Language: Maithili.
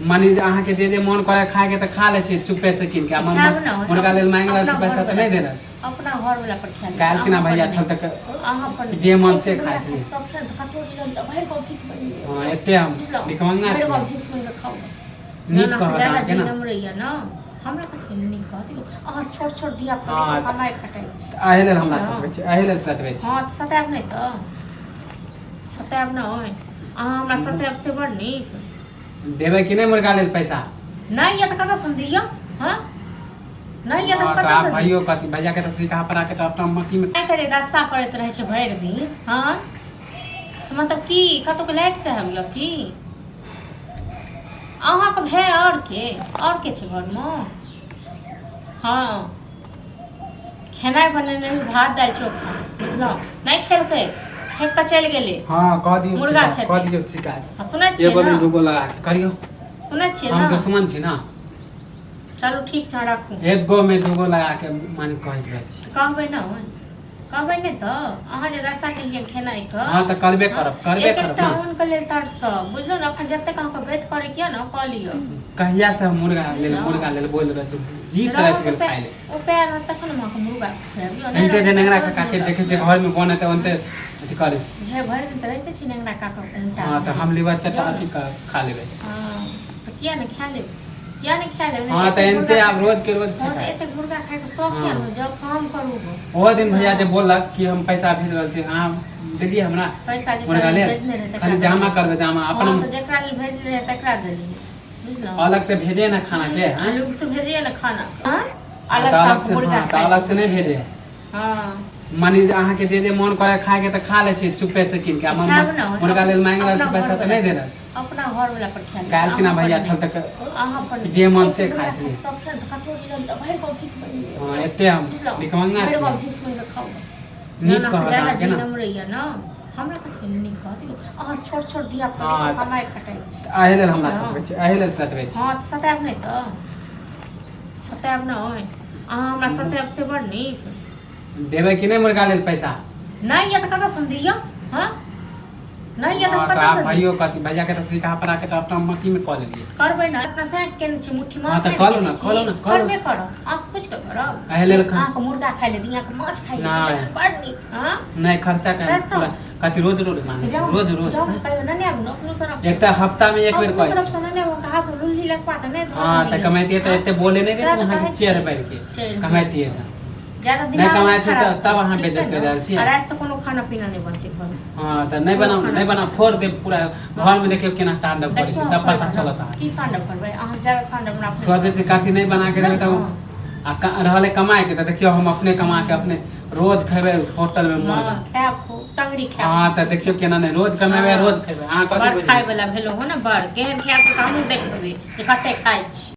मानी अहाँ के दे मन करे खाए के त खा ले छी चुपे से किन के मुर्गा लेल मांग रहल छी पैसा त नहीं दे रहल अपना घर वाला पर खा काल कि ना भैया छल तक अहाँ पर जे मन से खाए छी सब खेल कटोरी रन त भाई को ठीक बनी हां एते हम निकमंगा छी भाई को ठीक बनी खाओ नीक कहता के ना नम रहिया ना हमरा कथि नीक कहती अहाँ छोट छोट दिया पर कमाई खटाई छी आहे लेल हमरा सतबै छी आहे लेल सतबै छी हां सताब नहीं त सताब न होय अहाँ हमरा सताब से बड़ नीक देबै कि नहीं मुर्गा लेल पैसा नहीं ये त कथा सुन दियो हां नहीं ये त कथा सुन भाइयो कथि भैया के त सिखा परा के त अपना मट्टी में काय करे रस्सा करत रहे छै भर दिन हां मतलब की कतो के लाइट से हम की अहाँ के भे और के छै घर में हां खाना बनेने भात दाल चोखा बुझलो नहीं खेलकै फेंक के चल गेले हां कह दियो मुर्गा कह दियो शिकायत सुनै छियै एगो दूगो लगा के करियो सुनै छियै हम ना दुश्मन छी ना चलो ठीक छै राखू एगो में दूगो लगा के मान कह दियो छी कहबै ना कहबै नहीं त अहाँ जे रस्सा के लिए खेना है त हां त करबे करब एकटा उन के लेल तार सब बुझलो ना अखन जते अहाँ के वेट करे किया ना क लियो कहिया से हम मुर्गा लेल बोल रहे छी जीत रह गेल खाइ ले ओ पैर तखन हम के मुर्गा खाइयो एते जे नेंगरा काका के देखे छै घर में बनत ओनते अथि करे छी जे भर दिन त रहते छी नेंगरा काका उनटा हां त हम लेबा चटा अथि खा लेबे हां त किया नहीं खा ले किया नहीं खा ले हां त एनते आप रोज के रोज खाता एते मुर्गा खाए के शौक किया हो जब काम करू वो दिन भैया जे बोलक कि हम पैसा भेज रहल छी हां देलिए हमरा पैसा जे मुर्गा ले भेजने रहे खाली जमा करबे जमा अपन तो जेकरा ले भेजले रहे तकरा देली बुझलो अलग से भेजे ना खाना के हां अलग से भेजिए ना खाना हां अलग से मुर्गा अलग से नहीं भेजे हां मानी अहाँ के दे मन करे खाए के त खा ले छी चुपे से किन के मुर्गा लेल मांग रहल छी पैसा त नहीं दे रहल अपना घर वाला पर खा काल कि ना भैया छल तक अहाँ पर जे मन से खाए छी सब खेल कटोरी रन त भाई को ठीक बनी हां एते हम निकमंगा छी भाई को ठीक बनी खाओ नीक कहता के ना नम रहिया ना हमरा कथि नीक कहती अहाँ छोट छोट दिया पर कमाई खटाई छी आहे लेल हमरा सतबै छी आहे लेल सतबै छी हां सताब नहीं त सताब न होय अहाँ हमरा सताब से बड़ नीक देबै कि नहीं मुर्गा लेल पैसा नहीं ये त कथा सुन दियो हां नहीं ये त कथा सुन भाइयो कथि भैया के त सिखा परा के त अपना मट्टी में क लेलिए करबै ना अपना से केन छी मुट्ठी मार हां त करू ना करबे करो आज कुछ के करब आहे लेल खा अहाँ के मुर्गा खाइ ले दिया के माछ खाइ ले बड़ नीक हां नहीं खर्चा कर कथि रोज मांगे रोज जाओ कहियो ना ने अपनो तरफ एक त हफ्ता में एक बेर कहै तरफ से ना वो कहा लुल्ली लगवा त नहीं हां त कमाइती त एते बोले नहीं दे वहां के चेयर बैठ के कमाइती है ज्यादा दिन नहीं कमाए छी तब वहां बेइज्जत कर रहल छी रात से कोनो खाना पीना नहीं बनते घर हां त नहीं बना फोड़ दे पूरा घर में देखियो केना तांडव करै छी तब पता चलता की तांडव करबै अहाँ जगह तांडव बना सोचे छी काठी नहीं बना के देबै त आ रहले कमाए के त देखियो हम अपने कमा के अपने रोज खेबै होटल में मौज खाब टंगड़ी खाब हां त देखियो केना नहीं रोज कमेबै रोज खेबै हां कथि खाइ वाला भेलो हो ना बड़ केहन खाब से हमहु देखबै जे कते खाइ छी।